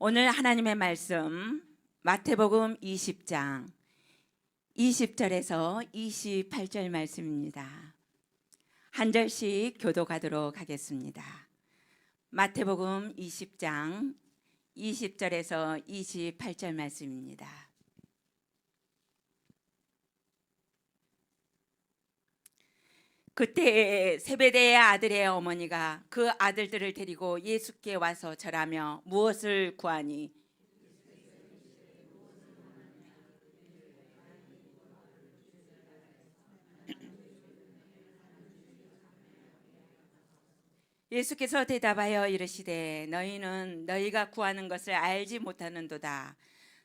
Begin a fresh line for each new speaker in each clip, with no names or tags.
오늘 하나님의 말씀 마태복음 20장 20절에서 28절 말씀입니다. 한 절씩 교독하도록 하겠습니다. 마태복음 20장 20절에서 28절 말씀입니다. 그때 세베대의 아들의 어머니가 그 아들들을 데리고 예수께 와서 절하며 무엇을 구하니 예수께서 대답하여 이르시되 너희는 너희가 구하는 것을 알지 못하는도다.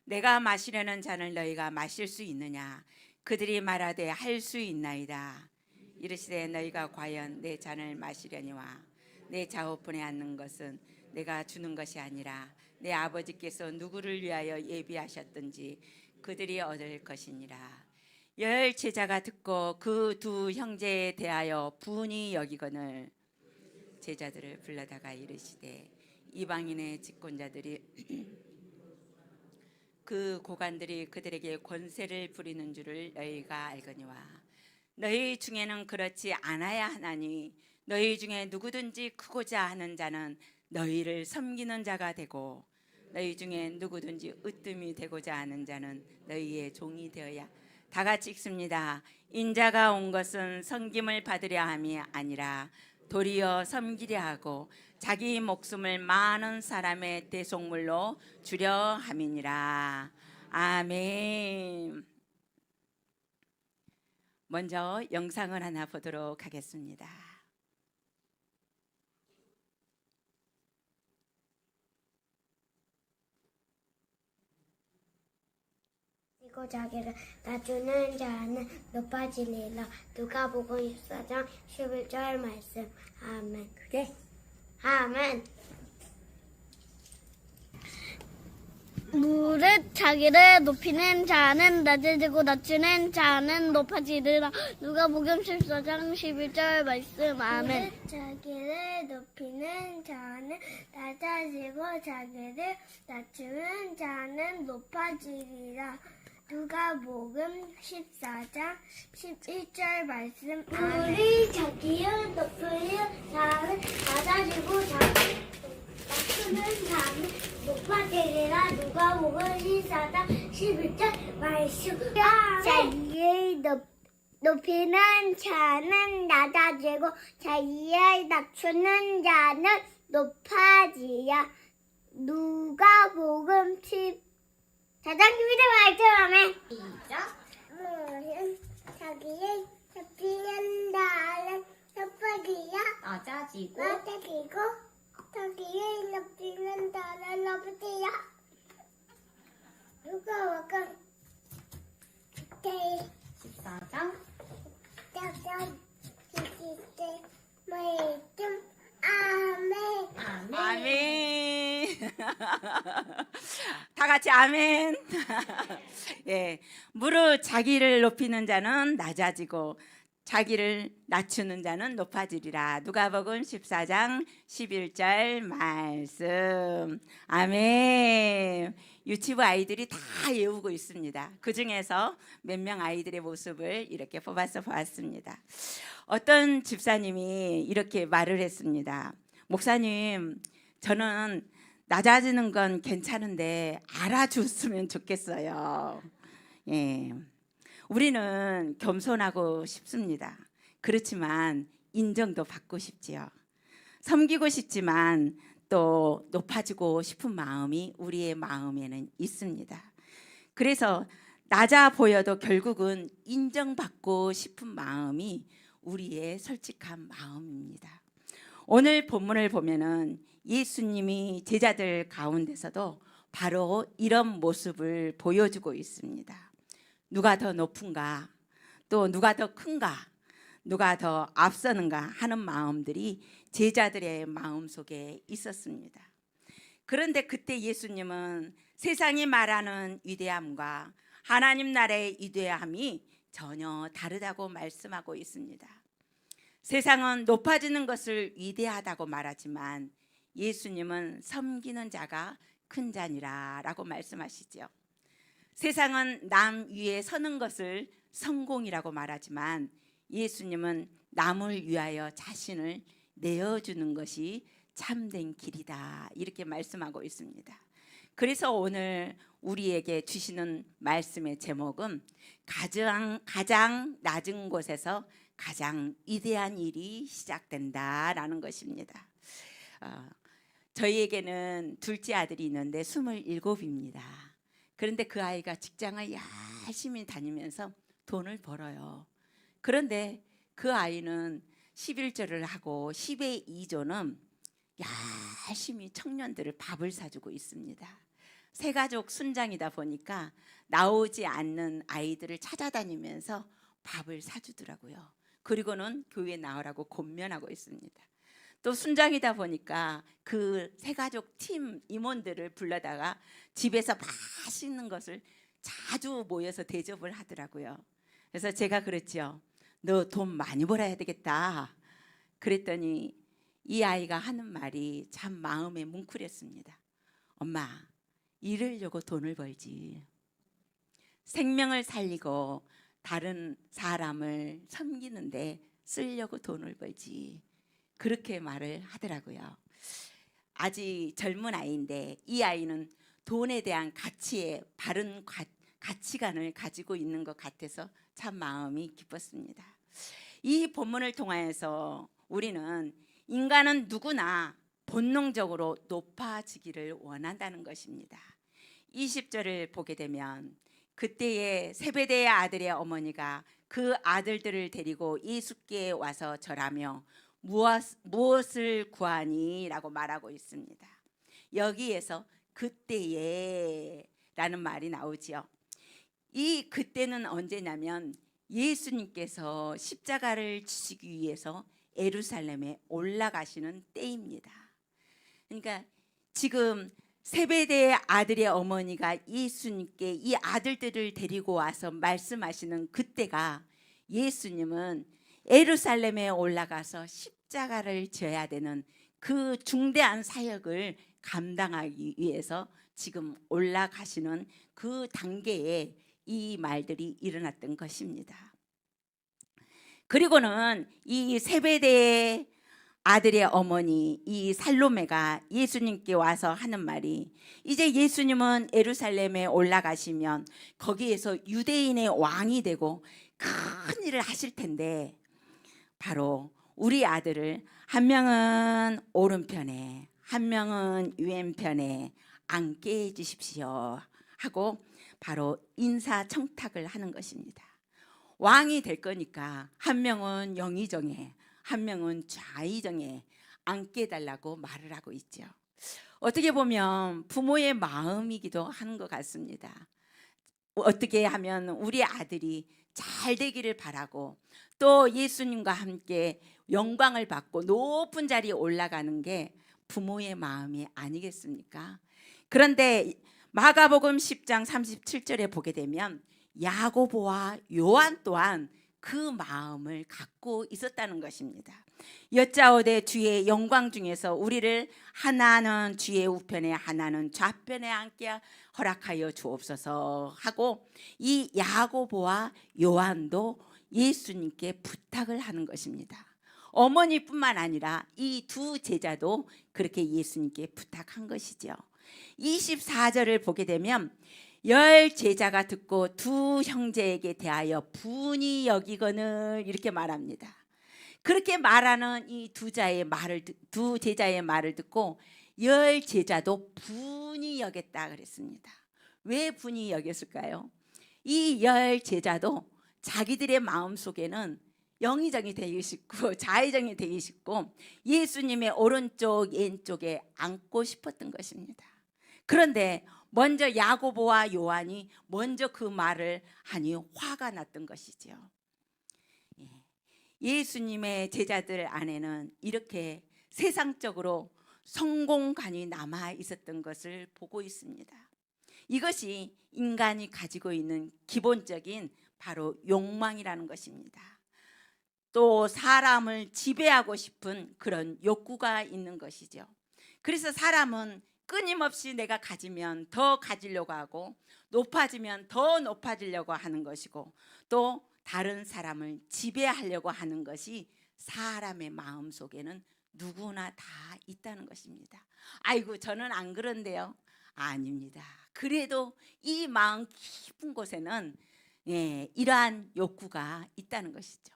내가 마시려는 잔을 너희가 마실 수 있느냐? 그들이 말하되 할 수 있나이다. 이르시되 너희가 과연 내 잔을 마시려니와 내 좌우편에 앉는 것은 내가 주는 것이 아니라 내 아버지께서 누구를 위하여 예비하셨든지 그들이 얻을 것이니라. 열 제자가 듣고 그 두 형제에 대하여 분이 여기거늘 제자들을 불러다가 이르시되 이방인의 집권자들이 그 고관들이 그들에게 권세를 부리는 줄을 너희가 알거니와 너희 중에는 그렇지 않아야 하나니 너희 중에 누구든지 크고자 하는 자는 너희를 섬기는 자가 되고 너희 중에 누구든지 으뜸이 되고자 하는 자는 너희의 종이 되어야. 다 같이 읽습니다. 인자가 온 것은 섬김을 받으려 함이 아니라 도리어 섬기려 하고 자기 목숨을 많은 사람의 대속물로 주려 함이니라. 아멘. 먼저 영상을 하나 보도록 하겠습니다.
그리고 자기를 낮추는 자는 높아지리라. 누가복음 14장 11절 말씀. 아멘. 그래. 아멘.
무릇 자기를 높이는 자는 낮아지고 낮추는 자는 높아지리라. 누가복음 14장 11절 말씀. 아멘.
무릇 자기를 높이는 자는 낮아지고 자기를 낮추는 자는 높아지리라. 누가복음 14장 11절 말씀. 우리 자기를 높이는 자는 낮아지고 낮추는 자는 높아지리라. 누가복음 14장 11절 말씀. 자기를 높이는 자는 낮아지고 자기를 낮추는 자는 높아지리라. 누가복음 14장 11절 말씀하면 시작. 자기를 높이는 자는 높아지리라.
낮아지고
자기를 높이는 자는 높아지리라. 누가복음
14장
20절 말씀. 아멘.
아멘. 다 같이 아멘. 예, 무릇 자기를 높이는 자는 낮아지고 자기를 낮추는 자는 높아지리라. 누가복음 14장 11절 말씀. 아멘. 유치부 아이들이 다 외우고 있습니다. 그 중에서 몇 명 아이들의 모습을 이렇게 뽑아서 보았습니다. 어떤 집사님이 이렇게 말을 했습니다. 목사님, 저는 낮아지는 건 괜찮은데 알아줬으면 좋겠어요. 예. 우리는 겸손하고 싶습니다. 그렇지만 인정도 받고 싶지요. 섬기고 싶지만 또 높아지고 싶은 마음이 우리의 마음에는 있습니다. 그래서 낮아 보여도 결국은 인정받고 싶은 마음이 우리의 솔직한 마음입니다. 오늘 본문을 보면은 예수님이 제자들 가운데서도 바로 이런 모습을 보여주고 있습니다. 누가 더 높은가, 또 누가 더 큰가, 누가 더 앞서는가 하는 마음들이 제자들의 마음속에 있었습니다. 그런데 그때 예수님은 세상이 말하는 위대함과 하나님 나라의 위대함이 전혀 다르다고 말씀하고 있습니다. 세상은 높아지는 것을 위대하다고 말하지만 예수님은 섬기는 자가 큰 잔이라라고 말씀하시죠. 세상은 남 위에 서는 것을 성공이라고 말하지만 예수님은 남을 위하여 자신을 내어주는 것이 참된 길이다, 이렇게 말씀하고 있습니다. 그래서 오늘 우리에게 주시는 말씀의 제목은 가장 낮은 곳에서 가장 위대한 일이 시작된다라는 것입니다. 저희에게는 둘째 아들이 있는데 27입니다. 그런데 그 아이가 직장을 열심히 다니면서 돈을 벌어요. 그런데 그 아이는 11조를 하고 10의 2조는 열심히 청년들을 밥을 사주고 있습니다. 새가족 순장이다 보니까 나오지 않는 아이들을 찾아다니면서 밥을 사주더라고요. 그리고는 교회에 나오라고 권면하고 있습니다. 또 순장이다 보니까 그 새가족 팀 임원들을 불러다가 집에서 맛있는 것을 자주 모여서 대접을 하더라고요. 그래서 제가 그랬죠. 너 돈 많이 벌어야 되겠다. 그랬더니 이 아이가 하는 말이 참 마음에 뭉클했습니다. 엄마, 이러려고 돈을 벌지. 생명을 살리고 다른 사람을 섬기는데 쓰려고 돈을 벌지. 그렇게 말을 하더라고요. 아직 젊은 아이인데 이 아이는 돈에 대한 가치에 바른 가치관을 가지고 있는 것 같아서 참 마음이 기뻤습니다. 이 본문을 통하여서 우리는 인간은 누구나 본능적으로 높아지기를 원한다는 것입니다. 20절을 보게 되면 그때에 세베대의 아들의 어머니가 그 아들들을 데리고 예수께 와서 절하며 무엇을 구하니? 라고 말하고 있습니다. 여기에서 그때에 라는 말이 나오지요. 이 그때는 언제냐면 예수님께서 십자가를 지시기 위해서 예루살렘에 올라가시는 때입니다. 그러니까 지금 세베대의 아들의 어머니가 예수님께 이 아들들을 데리고 와서 말씀하시는 그때가 예수님은 예루살렘에 올라가서 십자가를 져야 되는 그 중대한 사역을 감당하기 위해서 지금 올라가시는 그 단계에 이 말들이 일어났던 것입니다. 그리고는 이 세베대의 아들의 어머니 이 살로메가 예수님께 와서 하는 말이, 이제 예수님은 예루살렘에 올라가시면 거기에서 유대인의 왕이 되고 큰 일을 하실 텐데 바로 우리 아들을 한 명은 오른편에 한 명은 왼편에 앉게 해주십시오 하고 바로 인사청탁을 하는 것입니다. 왕이 될 거니까 한 명은 영의정에 한 명은 좌의정에 앉게 해달라고 말을 하고 있죠. 어떻게 보면 부모의 마음이기도 하는 것 같습니다. 어떻게 하면 우리 아들이 잘 되기를 바라고 또 예수님과 함께 영광을 받고 높은 자리에 올라가는 게 부모의 마음이 아니겠습니까? 그런데 마가복음 10장 37절에 보게 되면 야고보와 요한 또한 그 마음을 갖고 있었다는 것입니다. 여짜오되 주의 영광 중에서 우리를 하나는 주의 우편에 하나는 좌편에 앉게 허락하여 주옵소서 하고 이 야고보와 요한도 예수님께 부탁을 하는 것입니다. 어머니뿐만 아니라 이 두 제자도 그렇게 예수님께 부탁한 것이죠. 24절을 보게 되면 10 제자가 듣고 두 형제에게 대하여 분이 여기거늘 이렇게 말합니다. 그렇게 말하는 이 두 제자의 말을 듣고 10 제자도 분이 여겼다 그랬습니다. 왜 분이 여겼을까요? 이 10 제자도 자기들의 마음 속에는 영의정이 되기 싶고 좌의정이 되기 싶고 예수님의 오른쪽 왼쪽에 앉고 싶었던 것입니다. 그런데 먼저 야고보와 요한이 먼저 그 말을 하니 화가 났던 것이죠. 예수님의 제자들 안에는 이렇게 세상적으로 성공관이 남아 있었던 것을 보고 있습니다. 이것이 인간이 가지고 있는 기본적인 바로 욕망이라는 것입니다. 또 사람을 지배하고 싶은 그런 욕구가 있는 것이죠. 그래서 사람은 끊임없이 내가 가지면 더 가지려고 하고 높아지면 더 높아지려고 하는 것이고 또 다른 사람을 지배하려고 하는 것이 사람의 마음 속에는 누구나 다 있다는 것입니다. 아이고 저는 안 그런데요. 아닙니다. 그래도 이 마음 깊은 곳에는 이러한 욕구가 있다는 것이죠.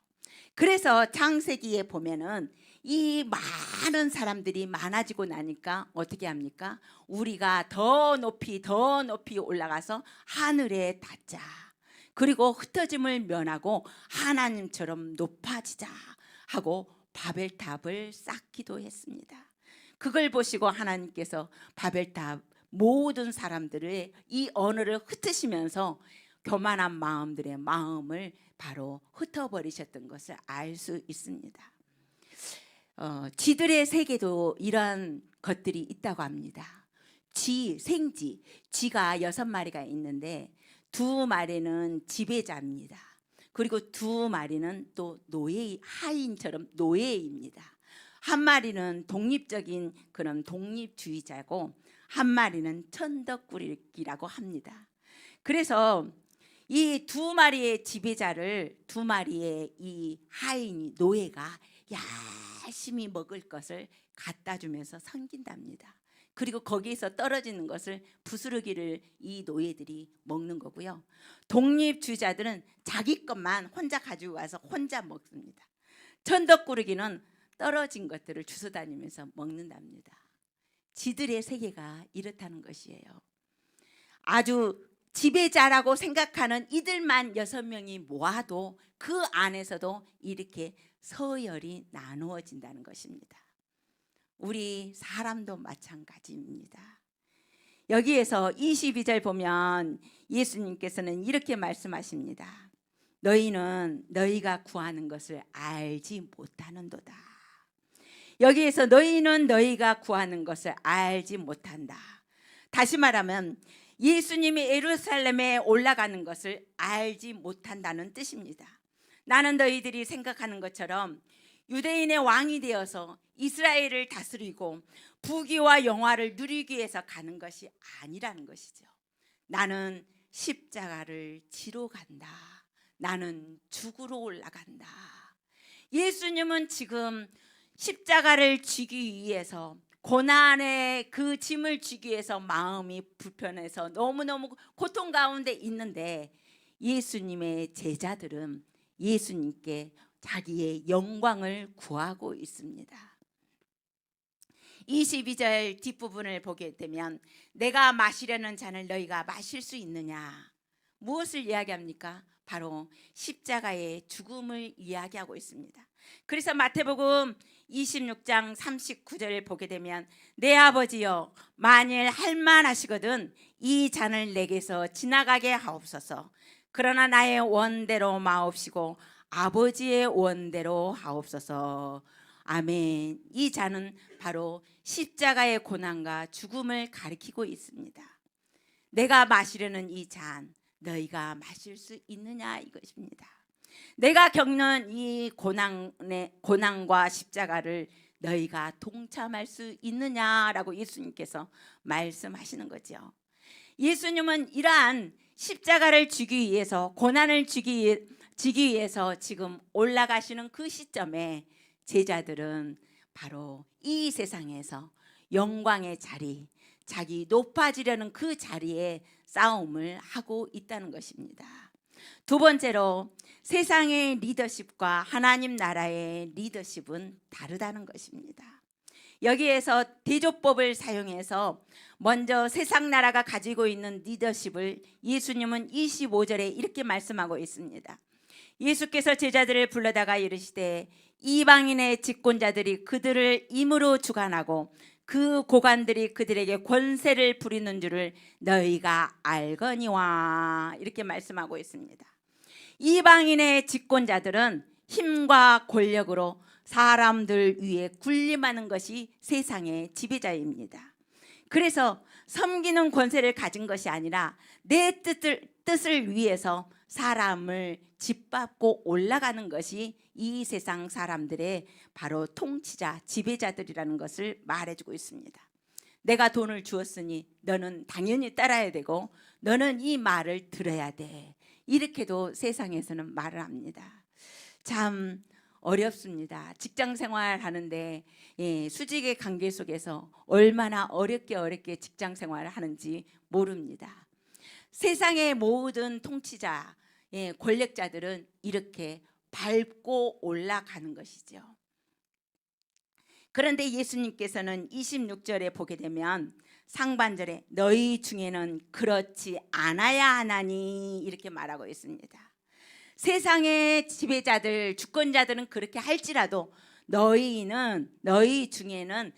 그래서 창세기에 보면은 이 많은 사람들이 많아지고 나니까 어떻게 합니까? 우리가 더 높이 올라가서 하늘에 닿자. 그리고 흩어짐을 면하고 하나님처럼 높아지자 하고 바벨탑을 쌓기도 했습니다. 그걸 보시고 하나님께서 바벨탑 모든 사람들의 이 언어를 흩으시면서 교만한 마음들의 마음을 바로 흩어버리셨던 것을 알 수 있습니다. 쥐들의 세계도 이런 것들이 있다고 합니다. 쥐가 6마리가 있는데 2마리는 지배자입니다. 그리고 2마리는 또 하인처럼 노예입니다. 한 마리는 독립적인 그런 독립주의자고 한 마리는 천덕꾸러기라고 합니다. 그래서 이 2마리의 지배자를 2마리의 이 하인이 노예가 열심히 먹을 것을 갖다 주면서 섬긴답니다. 그리고 거기에서 떨어지는 것을 부스러기를 이 노예들이 먹는 거고요. 독립주의자들은 자기 것만 혼자 가지고 와서 혼자 먹습니다. 천덕꾸러기는 떨어진 것들을 주워 다니면서 먹는답니다. 지들의 세계가 이렇다는 것이에요. 아주 지배자라고 생각하는 이들만 6명이 모아도 그 안에서도 이렇게 서열이 나누어진다는 것입니다. 우리 사람도 마찬가지입니다. 여기에서 22절 보면 예수님께서는 이렇게 말씀하십니다. 너희는 너희가 구하는 것을 알지 못하는도다. 여기에서 너희는 너희가 구하는 것을 알지 못한다. 다시 말하면 예수님이 예루살렘에 올라가는 것을 알지 못한다는 뜻입니다. 나는 너희들이 생각하는 것처럼 유대인의 왕이 되어서 이스라엘을 다스리고 부귀와 영화를 누리기 위해서 가는 것이 아니라는 것이죠. 나는 십자가를 지러 간다. 나는 죽으러 올라간다. 예수님은 지금 십자가를 지기 위해서 고난의 그 짐을 지기 위해서 마음이 불편해서 너무너무 고통 가운데 있는데 예수님의 제자들은 예수님께 자기의 영광을 구하고 있습니다. 22절 뒷부분을 보게 되면 내가 마시려는 잔을 너희가 마실 수 있느냐? 무엇을 이야기합니까? 바로 십자가의 죽음을 이야기하고 있습니다. 그래서 마태복음 26장 39절을 보게 되면 내 아버지여 만일 할만하시거든 이 잔을 내게서 지나가게 하옵소서. 그러나 나의 원대로 마옵시고 아버지의 원대로 하옵소서. 아멘. 이 잔은 바로 십자가의 고난과 죽음을 가리키고 있습니다. 내가 마시려는 이 잔 너희가 마실 수 있느냐 이것입니다. 내가 겪는 이 고난과 십자가를 너희가 동참할 수 있느냐라고 예수님께서 말씀하시는 거죠. 예수님은 이러한 십자가를 지기 위해서 고난을 지기 위해서 지금 올라가시는 그 시점에 제자들은 바로 이 세상에서 영광의 자리, 자기 높아지려는 그 자리에 싸움을 하고 있다는 것입니다. 두 번째로 세상의 리더십과 하나님 나라의 리더십은 다르다는 것입니다. 여기에서 대조법을 사용해서 먼저 세상 나라가 가지고 있는 리더십을 예수님은 25절에 이렇게 말씀하고 있습니다. 예수께서 제자들을 불러다가 이르시되 이방인의 집권자들이 그들을 임으로 주관하고 그 고관들이 그들에게 권세를 부리는 줄을 너희가 알거니와 이렇게 말씀하고 있습니다. 이방인의 집권자들은 힘과 권력으로 사람들 위에 군림하는 것이 세상의 지배자입니다. 그래서 섬기는 권세를 가진 것이 아니라 내 뜻을 위해서 사람을 짓밟고 올라가는 것이 이 세상 사람들의 바로 통치자, 지배자들이라는 것을 말해주고 있습니다. 내가 돈을 주었으니 너는 당연히 따라야 되고 너는 이 말을 들어야 돼. 이렇게도 세상에서는 말을 합니다. 참 어렵습니다. 직장 생활 하는데 수직의 관계 속에서 얼마나 어렵게 직장 생활을 하는지 모릅니다. 세상의 모든 통치자, 권력자들은 이렇게 밟고 올라가는 것이죠. 그런데 예수님께서는 26절에 보게 되면 상반절에 너희 중에는 그렇지 않아야 하나니 이렇게 말하고 있습니다. 세상의 지배자들, 주권자들은 그렇게 할지라도 너희 중에는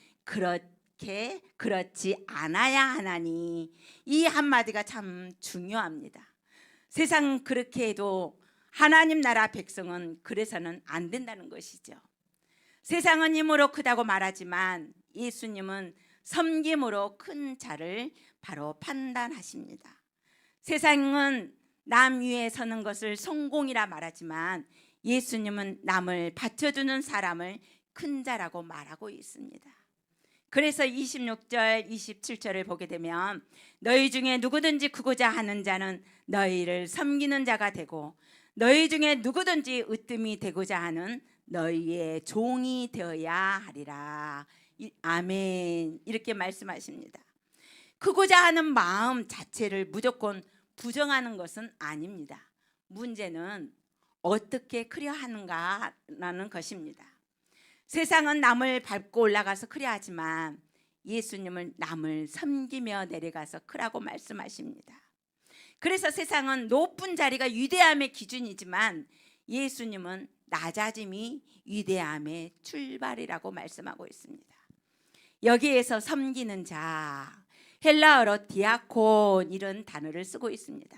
그렇지 않아야 하나니, 이 한마디가 참 중요합니다. 세상 그렇게 해도 하나님 나라 백성은 그래서는 안 된다는 것이죠. 세상은 힘으로 크다고 말하지만 예수님은 섬김으로 큰 자를 바로 판단하십니다. 세상은 남 위에 서는 것을 성공이라 말하지만 예수님은 남을 받쳐주는 사람을 큰 자라고 말하고 있습니다. 그래서 26절, 27절을 보게 되면 너희 중에 누구든지 크고자 하는 자는 너희를 섬기는 자가 되고 너희 중에 누구든지 으뜸이 되고자 하는 너희의 종이 되어야 하리라. 아멘. 이렇게 말씀하십니다. 크고자 하는 마음 자체를 무조건 부정하는 것은 아닙니다. 문제는 어떻게 크려 하는가라는 것입니다. 세상은 남을 밟고 올라가서 크려 하지만 예수님은 남을 섬기며 내려가서 크라고 말씀하십니다. 그래서 세상은 높은 자리가 위대함의 기준이지만 예수님은 낮아짐이 위대함의 출발이라고 말씀하고 있습니다. 여기에서 섬기는 자, 헬라어로 디아콘 이런 단어를 쓰고 있습니다.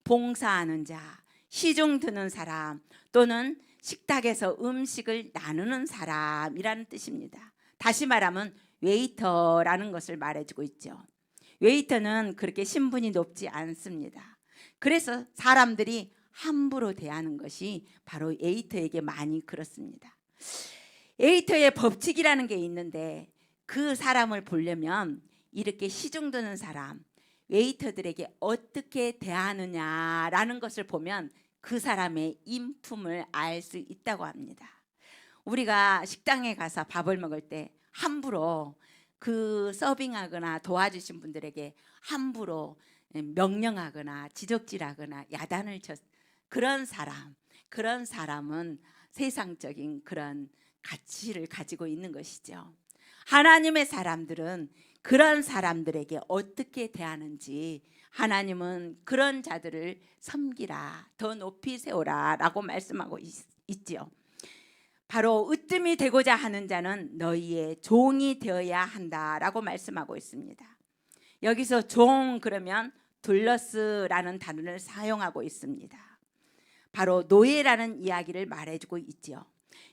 봉사하는 자, 시중 드는 사람 또는 식탁에서 음식을 나누는 사람이라는 뜻입니다. 다시 말하면 웨이터라는 것을 말해주고 있죠. 웨이터는 그렇게 신분이 높지 않습니다. 그래서 사람들이 함부로 대하는 것이 바로 웨이터에게 많이 그렇습니다. 웨이터의 법칙이라는 게 있는데 그 사람을 보려면 이렇게 시중 드는 사람, 웨이터들에게 어떻게 대하느냐라는 것을 보면 그 사람의 인품을 알 수 있다고 합니다. 우리가 식당에 가서 밥을 먹을 때 함부로 그 서빙하거나 도와주신 분들에게 함부로 명령하거나 지적질하거나 야단을 쳤 그런 사람은 세상적인 그런 가치를 가지고 있는 것이죠. 하나님의 사람들은 그런 사람들에게 어떻게 대하는지 하나님은 그런 자들을 섬기라, 더 높이 세우라 라고 말씀하고 있지요. 바로 으뜸이 되고자 하는 자는 너희의 종이 되어야 한다라고 말씀하고 있습니다. 여기서 종 그러면 둘러스라는 단어를 사용하고 있습니다. 바로 노예라는 이야기를 말해주고 있지요.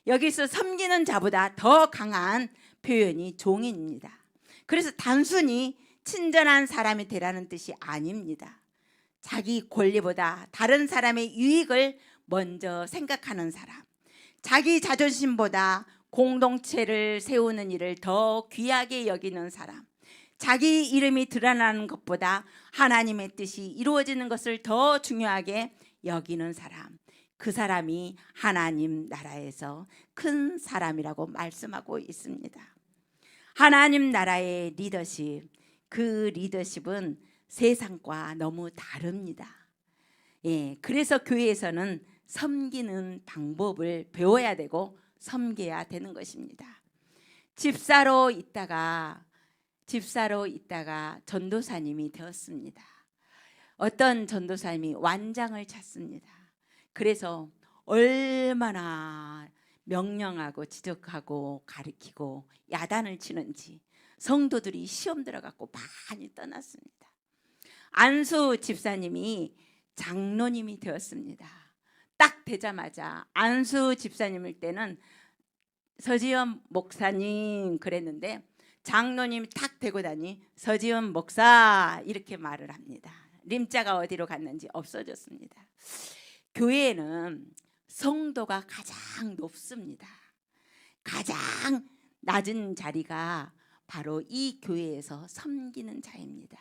여기서 섬기는 자보다 더 강한 표현이 종입니다. 그래서 단순히 친절한 사람이 되라는 뜻이 아닙니다. 자기 권리보다 다른 사람의 유익을 먼저 생각하는 사람, 자기 자존심보다 공동체를 세우는 일을 더 귀하게 여기는 사람, 자기 이름이 드러나는 것보다 하나님의 뜻이 이루어지는 것을 더 중요하게 여기는 사람, 그 사람이 하나님 나라에서 큰 사람이라고 말씀하고 있습니다. 하나님 나라의 리더십, 그 리더십은 세상과 너무 다릅니다. 그래서 교회에서는 섬기는 방법을 배워야 되고 섬겨야 되는 것입니다. 집사로 있다가 전도사님이 되었습니다. 어떤 전도사님이 완장을 찾습니다. 그래서 얼마나 명령하고 지적하고 가르치고 야단을 치는지 성도들이 시험 들어갖고 많이 떠났습니다. 안수 집사님이 장로님이 되었습니다. 딱 되자마자 안수 집사님일 때는 서지연 목사님 그랬는데 장로님이 딱 되고 나니 서지연 목사 이렇게 말을 합니다. 림자가 어디로 갔는지 없어졌습니다. 교회에는 성도가 가장 높습니다. 가장 낮은 자리가 바로 이 교회에서 섬기는 자입니다.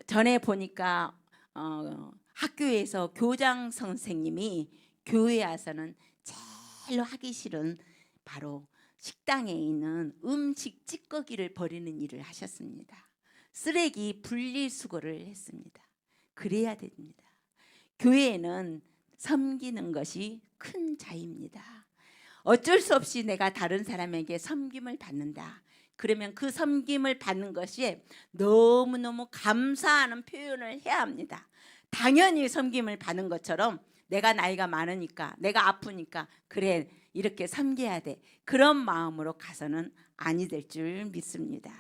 전에 보니까 학교에서 교장 선생님이 교회에 와서는 제일 하기 싫은 바로 식당에 있는 음식 찌꺼기를 버리는 일을 하셨습니다. 쓰레기 분리수거를 했습니다. 그래야 됩니다. 교회에는 섬기는 것이 큰 자입니다. 어쩔 수 없이 내가 다른 사람에게 섬김을 받는다. 그러면 그 섬김을 받는 것이 너무너무 감사하는 표현을 해야 합니다. 당연히 섬김을 받는 것처럼 내가 나이가 많으니까, 내가 아프니까 그래 이렇게 섬겨야 돼. 그런 마음으로 가서는 아니 될 줄 믿습니다.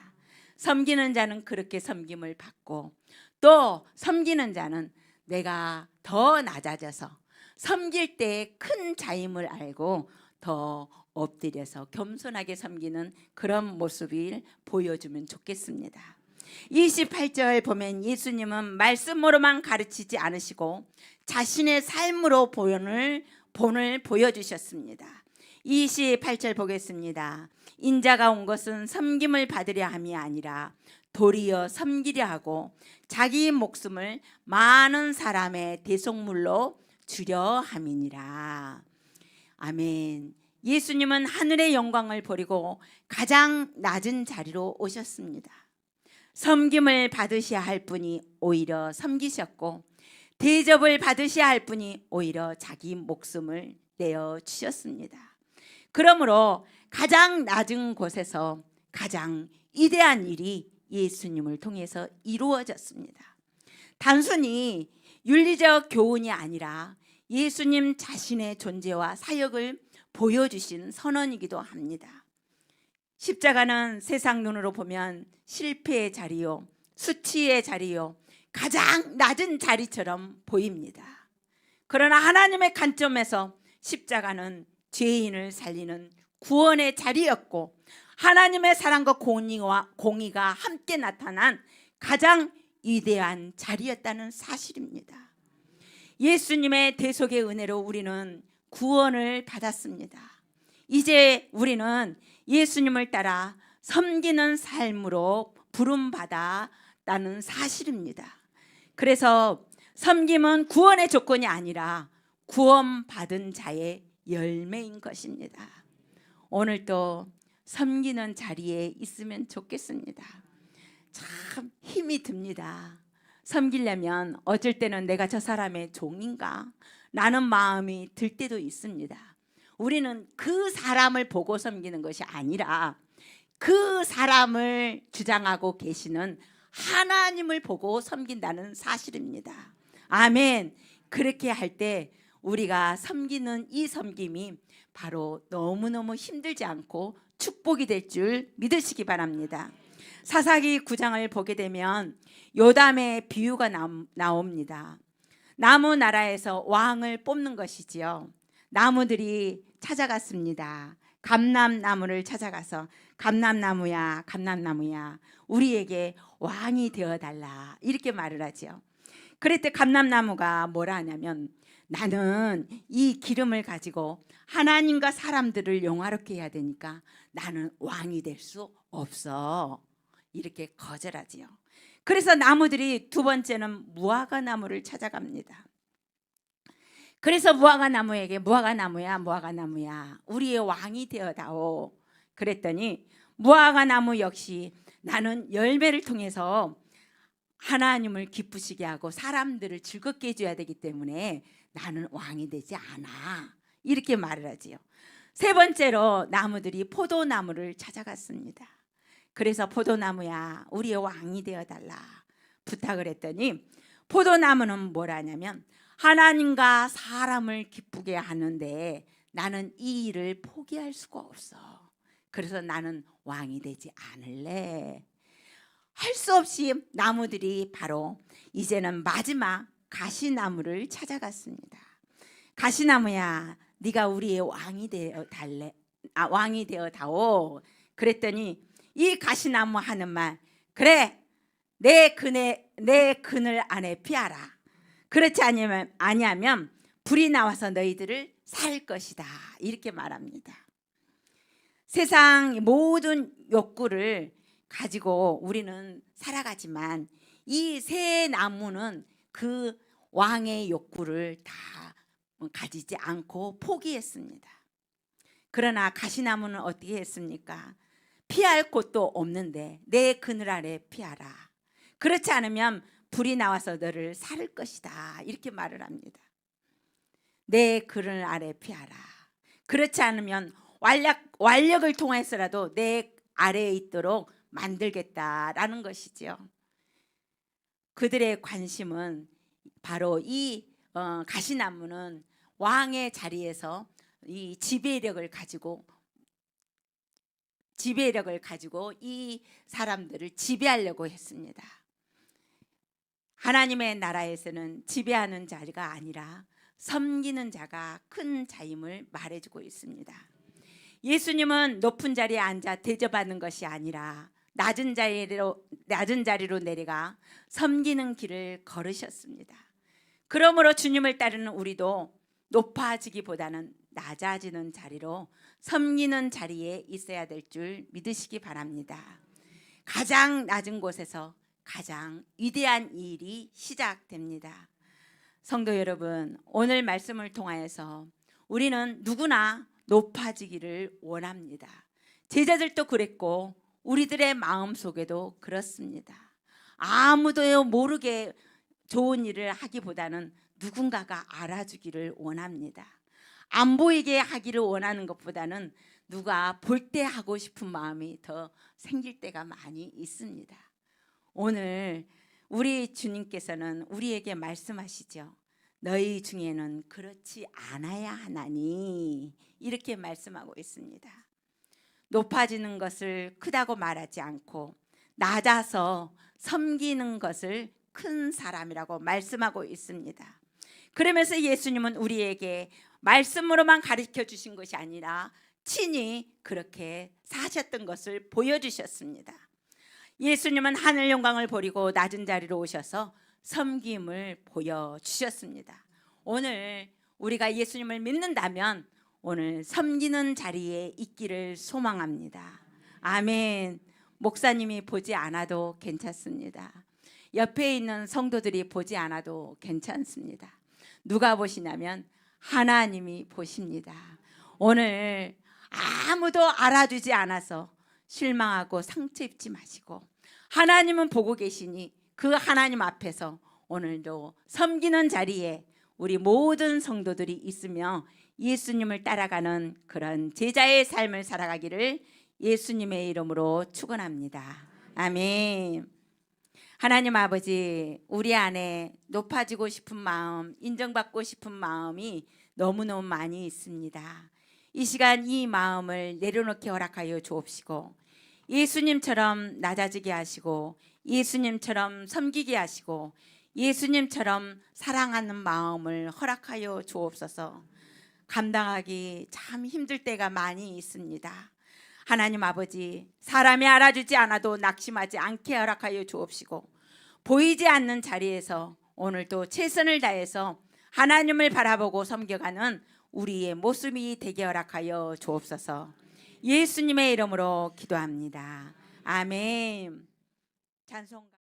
섬기는 자는 그렇게 섬김을 받고, 또 섬기는 자는 내가 더 낮아져서 섬길 때 큰 자임을 알고 더 엎드려서 겸손하게 섬기는 그런 모습을 보여주면 좋겠습니다. 28절 보면 예수님은 말씀으로만 가르치지 않으시고 자신의 삶으로 본을 보여주셨습니다. 28절 보겠습니다. 인자가 온 것은 섬김을 받으려 함이 아니라 도리어 섬기려 하고 자기 목숨을 많은 사람의 대속물로 주려 함이니라. 아멘. 예수님은 하늘의 영광을 버리고 가장 낮은 자리로 오셨습니다. 섬김을 받으셔야 할 분이 오히려 섬기셨고, 대접을 받으셔야 할 분이 오히려 자기 목숨을 내어 주셨습니다. 그러므로 가장 낮은 곳에서 가장 위대한 일이 예수님을 통해서 이루어졌습니다. 단순히 윤리적 교훈이 아니라 예수님 자신의 존재와 사역을 보여주신 선언이기도 합니다. 십자가는 세상 눈으로 보면 실패의 자리요, 수치의 자리요, 가장 낮은 자리처럼 보입니다. 그러나 하나님의 관점에서 십자가는 죄인을 살리는 구원의 자리였고, 하나님의 사랑과 공의가 함께 나타난 가장 위대한 자리였다는 사실입니다. 예수님의 대속의 은혜로 우리는 구원을 받았습니다. 이제 우리는 예수님을 따라 섬기는 삶으로 부름받았다는 사실입니다. 그래서 섬김은 구원의 조건이 아니라 구원받은 자의 열매인 것입니다. 오늘도 섬기는 자리에 있으면 좋겠습니다. 참 힘이 듭니다. 섬기려면 어쩔 때는 내가 저 사람의 종인가? 라는 마음이 들 때도 있습니다. 우리는 그 사람을 보고 섬기는 것이 아니라 그 사람을 주장하고 계시는 하나님을 보고 섬긴다는 사실입니다. 아멘. 그렇게 할 때 우리가 섬기는 이 섬김이 바로 너무너무 힘들지 않고 축복이 될 줄 믿으시기 바랍니다. 사사기 9장을 보게 되면 요담의 비유가 나옵니다. 나무 나라에서 왕을 뽑는 것이지요. 나무들이 찾아갔습니다. 감람나무를 찾아가서 감람나무야, 감람나무야, 우리에게 왕이 되어달라, 이렇게 말을 하죠. 그랬더니 감람나무가 뭐라 하냐면, 나는 이 기름을 가지고 하나님과 사람들을 영화롭게 해야 되니까 나는 왕이 될 수 없어, 이렇게 거절하지요. 그래서 나무들이 두 번째는 무화과 나무를 찾아갑니다. 그래서 무화과 나무에게 무화과 나무야, 우리의 왕이 되어다오. 그랬더니 무화과 나무 역시 나는 열매를 통해서 하나님을 기쁘시게 하고 사람들을 즐겁게 해줘야 되기 때문에 나는 왕이 되지 않아, 이렇게 말을 하지요. 세 번째로 나무들이 포도나무를 찾아갔습니다. 그래서 포도나무야, 우리의 왕이 되어달라 부탁을 했더니 포도나무는 뭐라 하냐면, 하나님과 사람을 기쁘게 하는데 나는 이 일을 포기할 수가 없어. 그래서 나는 왕이 되지 않을래. 할 수 없이 나무들이 바로 이제는 마지막 가시나무를 찾아갔습니다. 가시나무야, 네가 우리의 왕이 되어 다오. 그랬더니 이 가시나무 하는 말, 그래, 내 그늘 안에 피하라. 그렇지 아니하면 불이 나와서 너희들을 살 것이다, 이렇게 말합니다. 세상 모든 욕구를 가지고 우리는 살아가지만 이 세 나무는 그 왕의 욕구를 다 가지지 않고 포기했습니다. 그러나 가시나무는 어떻게 했습니까? 피할 곳도 없는데 내 그늘 아래 피하라. 그렇지 않으면 불이 나와서 너를 살을 것이다. 이렇게 말을 합니다. 내 그늘 아래 피하라. 그렇지 않으면 완력을 통해서라도 내 아래에 있도록 만들겠다라는 것이죠. 그들의 관심은 바로 이 가시나무는 왕의 자리에서 이 지배력을 가지고 이 사람들을 지배하려고 했습니다. 하나님의 나라에서는 지배하는 자가 아니라 섬기는 자가 큰 자임을 말해주고 있습니다. 예수님은 높은 자리에 앉아 대접하는 것이 아니라 낮은 자리로 내려가 섬기는 길을 걸으셨습니다. 그러므로 주님을 따르는 우리도 높아지기보다는 낮아지는 자리로 섬기는 자리에 있어야 될 줄 믿으시기 바랍니다. 가장 낮은 곳에서 가장 위대한 일이 시작됩니다. 성도 여러분, 오늘 말씀을 통하여서 우리는 누구나 높아지기를 원합니다. 제자들도 그랬고 우리들의 마음속에도 그렇습니다. 아무도 모르게 좋은 일을 하기보다는 누군가가 알아주기를 원합니다. 안 보이게 하기를 원하는 것보다는 누가 볼 때 하고 싶은 마음이 더 생길 때가 많이 있습니다. 오늘 우리 주님께서는 우리에게 말씀하시죠. 너희 중에는 그렇지 않아야 하나니 이렇게 말씀하고 있습니다. 높아지는 것을 크다고 말하지 않고 낮아서 섬기는 것을 큰 사람이라고 말씀하고 있습니다. 그러면서 예수님은 우리에게 말씀으로만 가르쳐 주신 것이 아니라 친히 그렇게 사셨던 것을 보여주셨습니다. 예수님은 하늘 영광을 버리고 낮은 자리로 오셔서 섬김을 보여주셨습니다. 오늘 우리가 예수님을 믿는다면 오늘 섬기는 자리에 있기를 소망합니다. 아멘. 목사님이 보지 않아도 괜찮습니다. 옆에 있는 성도들이 보지 않아도 괜찮습니다. 누가 보시냐면 하나님이 보십니다. 오늘 아무도 알아주지 않아서 실망하고 상처 입지 마시고 하나님은 보고 계시니 그 하나님 앞에서 오늘도 섬기는 자리에 우리 모든 성도들이 있으며 예수님을 따라가는 그런 제자의 삶을 살아가기를 예수님의 이름으로 축원합니다. 아멘. 하나님 아버지, 우리 안에 높아지고 싶은 마음, 인정받고 싶은 마음이 너무너무 많이 있습니다. 이 시간 이 마음을 내려놓게 허락하여 주옵시고 예수님처럼 낮아지게 하시고 예수님처럼 섬기게 하시고 예수님처럼 사랑하는 마음을 허락하여 주옵소서. 감당하기 참 힘들 때가 많이 있습니다. 하나님 아버지, 사람이 알아주지 않아도 낙심하지 않게 허락하여 주옵시고 보이지 않는 자리에서 오늘도 최선을 다해서 하나님을 바라보고 섬겨가는 우리의 모습이 되게 허락하여 주옵소서. 예수님의 이름으로 기도합니다. 아멘. 찬송가